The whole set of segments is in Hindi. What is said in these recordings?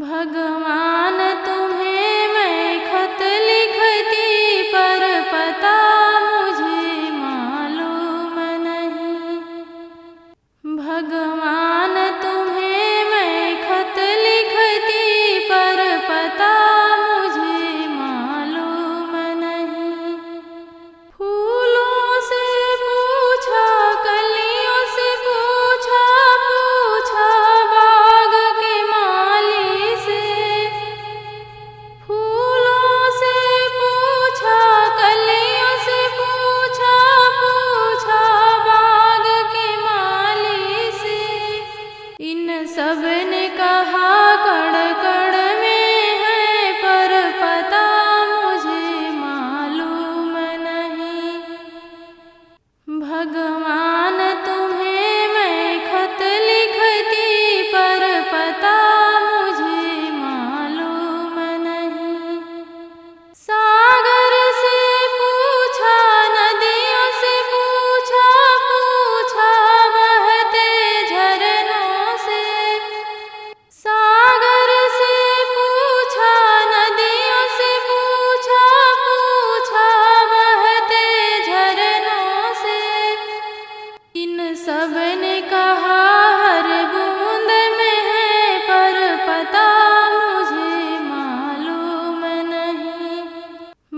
भगवान तुम्हें मैं खत लिखती पर पता मुझे मालूम नहीं। भगवान तुम्हें मैं खत लिखती पर पता मुझे मालूम नहीं। फूलों से पूछा कलियों से पूछा पूछा बाग के माली से। फूलों से पूछा कलियों से पूछा पूछा बाग के माली से। इन सब ने कहा कड़ कड़ में है पर पता मुझे मालूम नहीं। भगवान तुम्हें मैं खत लिखती पर पता मुझे मालूम नहीं। सागर से पूछा नदियों से पूछा पूछा बहते झरनों से। सागर से पूछा नदियों से पूछा पूछा बहते झरनों से। इन सब ने कहा हर बूंद में है पर पता मुझे मालूम नहीं।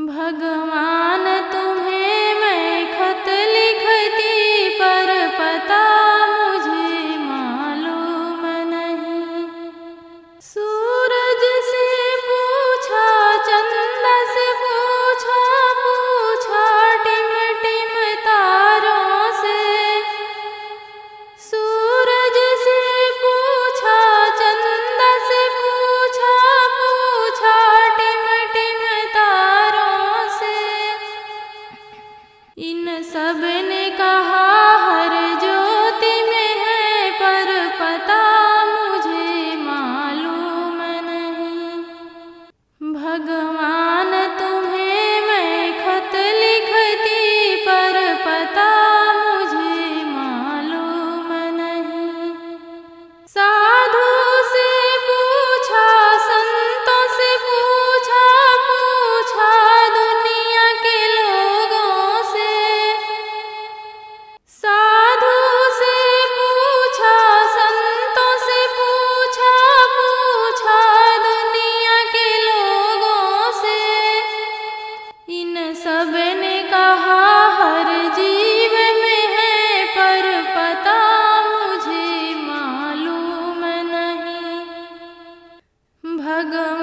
भगवान तुम्हें मैं खत लिखती पर पता मुझे मालूम नहीं। सूरज से पूछा चंदा से पूछा पूछा टिम टिम तारों से। सूरज से पूछा चंदा से पूछा पूछा टिम टिम तारों से। इन सब ने कहा हर ज्योति में है पर पता मुझे मालूम नहीं। भगवान तुम्हें मैं खत लिखती पर पता मुझे मालूम नहीं। साधु से पूछा संतों से पूछा पूछा दुनिया के लोगों से। साधु से पूछा संतों से पूछा पूछा दुनिया के लोगों से। इन सब ने कहा हर जीव में है पर पता मुझे मालूम नहीं। भगवान